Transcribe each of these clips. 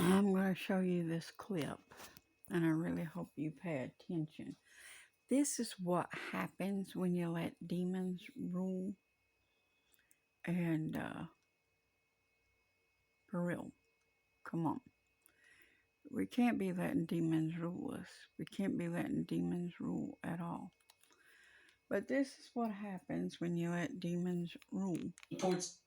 I'm going to show you this clip, and I really hope you pay attention. This is what happens when you let demons rule, and for real, come on. We can't be letting demons rule us. We can't be letting demons rule at all. But this is what happens when you let demons rule. Reports.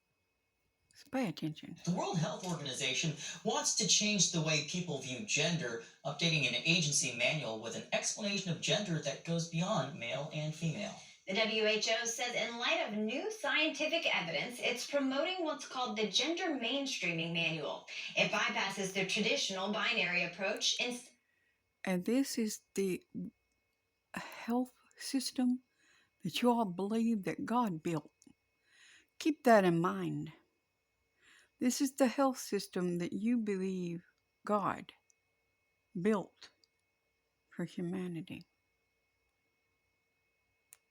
So pay attention. The World Health Organization wants to change the way people view gender, updating an agency manual with an explanation of gender that goes beyond male and female. The WHO says in light of new scientific evidence, it's promoting what's called the Gender Mainstreaming Manual. It bypasses the traditional binary approach. And this is the health system that you all believe that God built. Keep that in mind. This is the health system that you believe God built for humanity.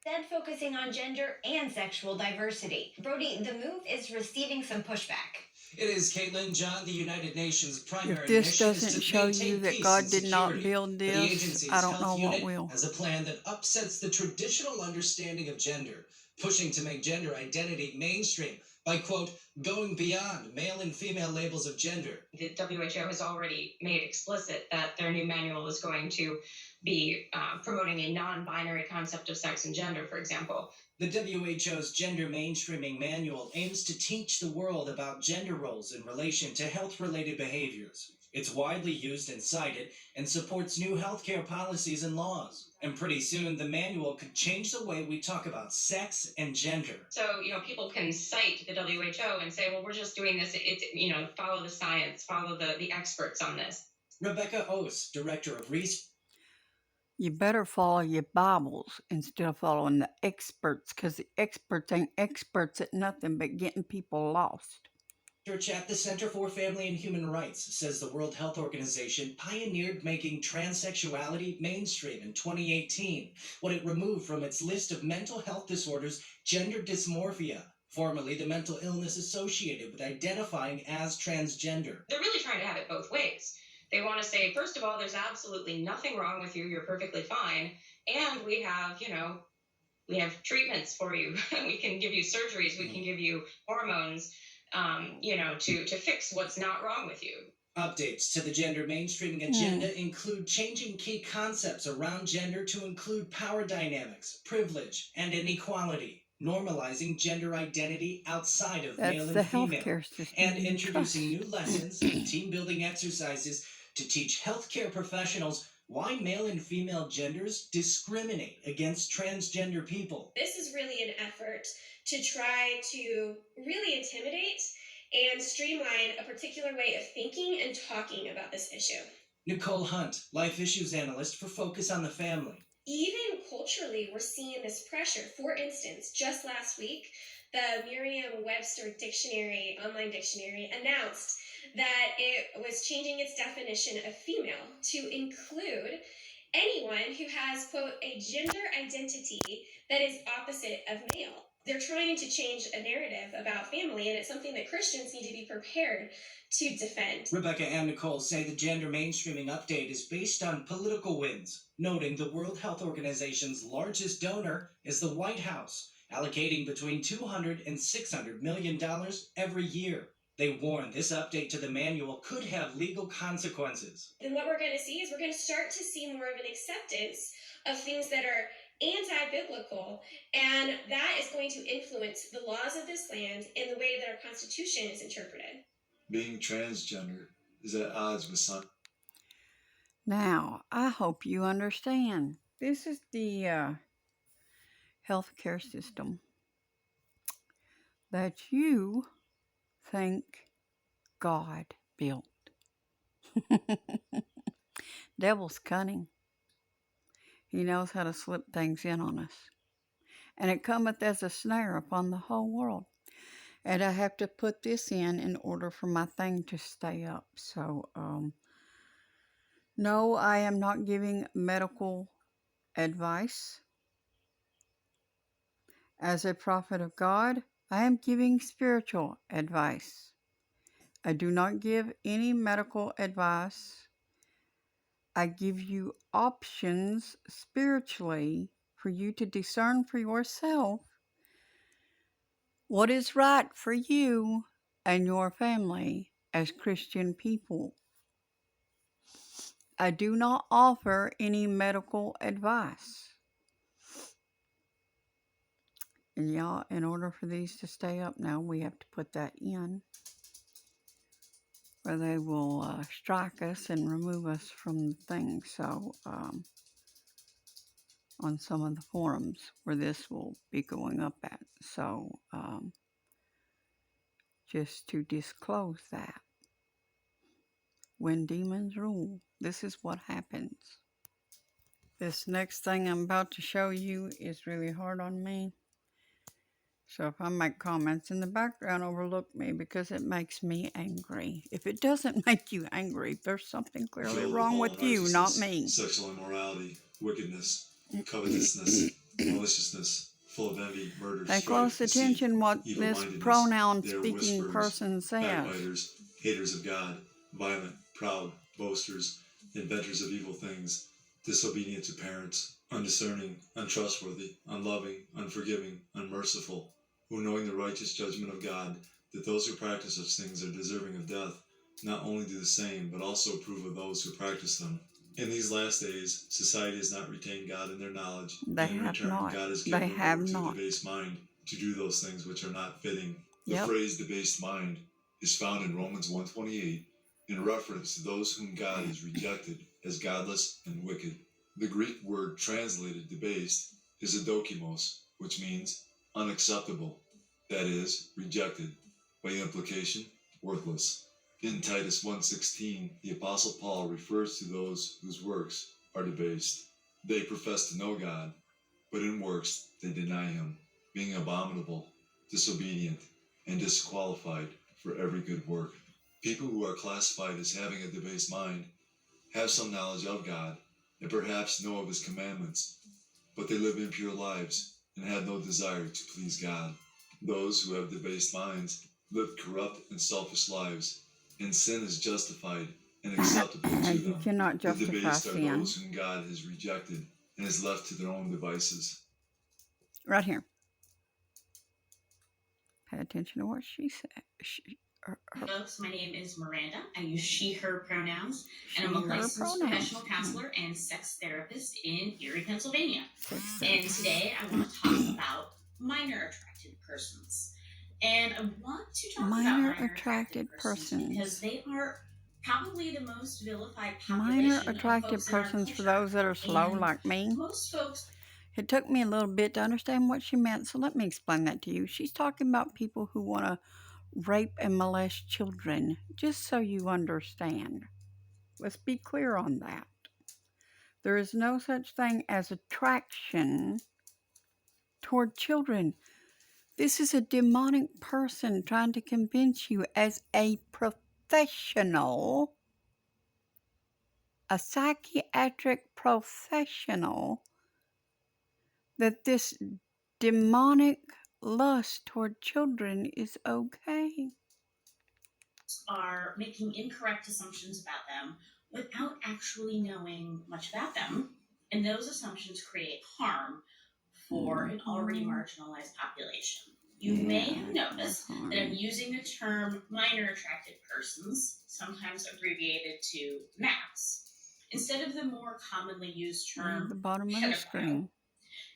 Instead, focusing on gender and sexual diversity. Brody, the move is receiving some pushback. It is, Caitlin. John, the United Nations primary If this mission is doesn't to show maintain you that peace God and did not security. build The this, agency's I don't know health what unit will. has a plan that upsets the traditional understanding of gender, pushing to make gender identity mainstream by, quote, going beyond male and female labels of gender. The WHO has already made explicit that their new manual is going to be promoting a non-binary concept of sex and gender, for example. The WHO's Gender Mainstreaming Manual aims to teach the world about gender roles in relation to health-related behaviors. It's widely used and cited and supports new healthcare policies and laws. And pretty soon, the manual could change the way we talk about sex and gender. So, people can cite the WHO and say, well, we're just doing this. It's, follow the science, follow the experts on this. Rebecca Oss, Director of Research. You better follow your Bibles instead of following the experts, because the experts ain't experts at nothing but getting people lost. Research at the Center for Family and Human Rights says the World Health Organization pioneered making transsexuality mainstream in 2018 when it removed from its list of mental health disorders gender dysmorphia, formerly the mental illness associated with identifying as transgender. They're really trying to have it both ways. They want to say, first of all, there's absolutely nothing wrong with you. You're perfectly fine. And we have, we have treatments for you. We can give you surgeries. We can give you hormones, to fix what's not wrong with you. Updates to the gender mainstreaming agenda include changing key concepts around gender to include power dynamics, privilege, and inequality, normalizing gender identity outside of That's male the and female, healthcare system. and introducing new lessons and team building exercises to teach healthcare professionals why male and female genders discriminate against transgender people. This is really an effort to try to really intimidate and streamline a particular way of thinking and talking about this issue. Nicole Hunt, Life Issues Analyst for Focus on the Family. Even culturally, we're seeing this pressure. For instance, just last week, the Merriam-Webster dictionary, online dictionary, announced that it was changing its definition of female to include anyone who has, quote, a gender identity that is opposite of male. They're trying to change a narrative about family, and it's something that Christians need to be prepared to defend. Rebecca and Nicole say the gender mainstreaming update is based on political wins, noting the World Health Organization's largest donor is the White House, allocating between $200 and $600 million every year. They warn this update to the manual could have legal consequences. And what we're going to see is we're going to start to see more of an acceptance of things that are anti-biblical, and that is going to influence the laws of this land and the way that our Constitution is interpreted. Being transgender is at odds with some. Now, I hope you understand. This is the healthcare system that you think God built. Devil's cunning. He knows how to slip things in on us. And it cometh as a snare upon the whole world. And I have to put this in order for my thing to stay up. So, no, I am not giving medical advice. As a prophet of God, I am giving spiritual advice. I do not give any medical advice. I give you options spiritually for you to discern for yourself what is right for you and your family as Christian people. I do not offer any medical advice. And y'all, in order for these to stay up now, we have to put that in, or they will strike us and remove us from the thing. So, on some of the forums where this will be going up at. So, just to disclose that. When demons rule, this is what happens. This next thing I'm about to show you is really hard on me. So if I make comments in the background, overlook me because it makes me angry. If it doesn't make you angry, there's something clearly wrong with you, not me. Sexual immorality, wickedness, covetousness, maliciousness, full of envy, murder, Pay close attention what this pronoun-speaking person says. Backbiters, haters of God, violent, proud, boasters, inventors of evil things, disobedient to parents, undiscerning, untrustworthy, unloving, unforgiving, unmerciful, who knowing the righteous judgment of God, that those who practice such things are deserving of death, not only do the same, but also approve of those who practice them. In these last days, society has not retained God in their knowledge. They in have return, not. God has They given have over to not. the debased mind to do those things which are not fitting. The Yep. phrase debased mind is found in Romans 1:28 in reference to those whom God has rejected as godless and wicked. The Greek word translated debased is adokimos, which means unacceptable, that is, rejected, by implication, worthless. In Titus 1:16, the Apostle Paul refers to those whose works are debased. They profess to know God, but in works they deny him, being abominable, disobedient, and disqualified for every good work. People who are classified as having a debased mind have some knowledge of God and perhaps know of his commandments, but they live impure lives and have no desire to please God. Those who have debased minds live corrupt and selfish lives, and sin is justified and acceptable to them. You cannot The justify debased are sin. those whom God has rejected and is left to their own devices. Right here. Pay attention to what she said. Folks, my name is Miranda. I use she, her pronouns, and I'm a licensed professional counselor and sex therapist in Erie, Pennsylvania. And today I want to talk about minor attracted persons. And I want to talk about minor attracted persons because they are probably the most vilified population. Minor attracted persons, for those that are slow like me. Most folks. It took me a little bit to understand what she meant, so let me explain that to you. She's talking about people who want to rape and molest children, just so you understand. Let's be clear on that. There is no such thing as attraction toward children. This is a demonic person trying to convince you as a professional, a psychiatric professional, that this demonic lust toward children is okay. Are making incorrect assumptions about them without actually knowing much about them. And those assumptions create harm for an already marginalized population. You may have noticed that I'm using the term minor attracted persons, sometimes abbreviated to MAPS, instead of the more commonly used term at the bottom of the screen.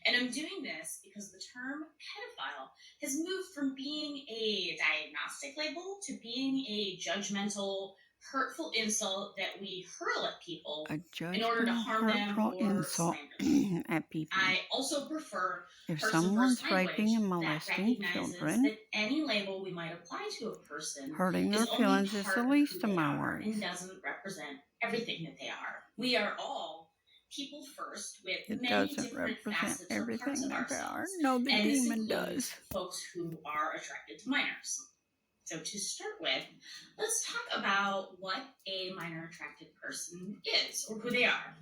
And I'm doing this because the term pedophile has moved from being a diagnostic label to being a judgmental, hurtful insult that we hurl at people in order to harm them or slander them. At people. I also prefer if someone's raping and molesting children, that any label we might apply to a person hurting their feelings is the least of my worries and doesn't represent everything that they are. We are all people first with it many doesn't different represent facets everything of that they are. ourselves. No, the And demon this includes does. Folks who are attracted to minors. So to start with, let's talk about what a minor attracted person is, or who they are.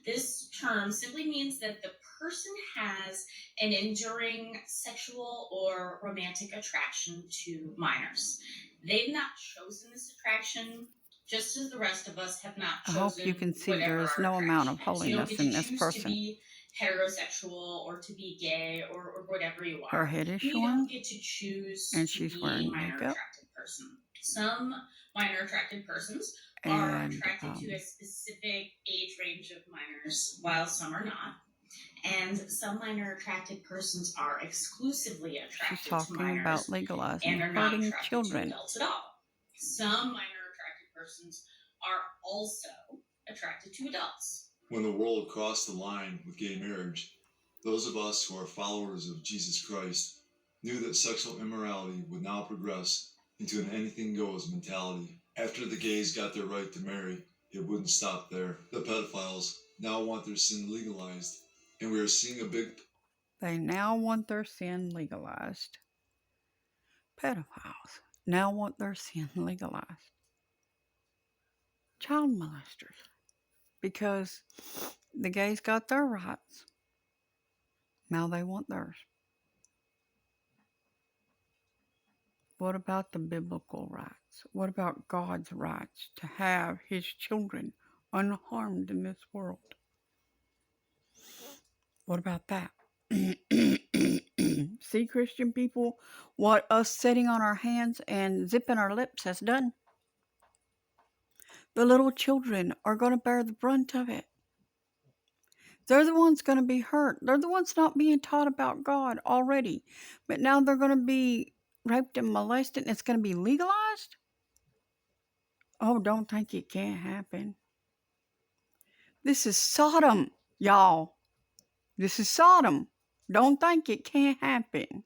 This term simply means that the person has an enduring sexual or romantic attraction to minors. They've not chosen this attraction, just as the rest of us have not I chosen hope you can see there whatever is our no amount attraction of is. You don't holiness get in to this choose to person. be heterosexual or to be gay or whatever you are. Her head is You showing, don't get to choose and to she's be a wearing minor makeup. attracted person. Some minor attracted persons are And attracted to a specific age range of minors, while some are not. And some minor attracted persons are exclusively she's attracted to talking minors about legalizing and are not hurting attracted to children. adults at all. Some minor attracted persons are also attracted to adults. When the world crossed the line with gay marriage, those of us who are followers of Jesus Christ knew that sexual immorality would now progress into an anything goes mentality. After the gays got their right to marry, it wouldn't stop there. The pedophiles now want their sin legalized, and we are seeing a big... They now want their sin legalized. Pedophiles now want their sin legalized. Child molesters. Because the gays got their rights. Now they want theirs. What about the biblical rights? What about God's rights to have his children unharmed in this world? What about that? See, Christian people, what us sitting on our hands and zipping our lips has done? The little children are going to bear the brunt of it. They're the ones going to be hurt. They're the ones not being taught about God already. But now they're going to be raped and molested and it's going to be legalized? Oh, don't think it can't happen. This is Sodom, y'all. This is Sodom. Don't think it can't happen.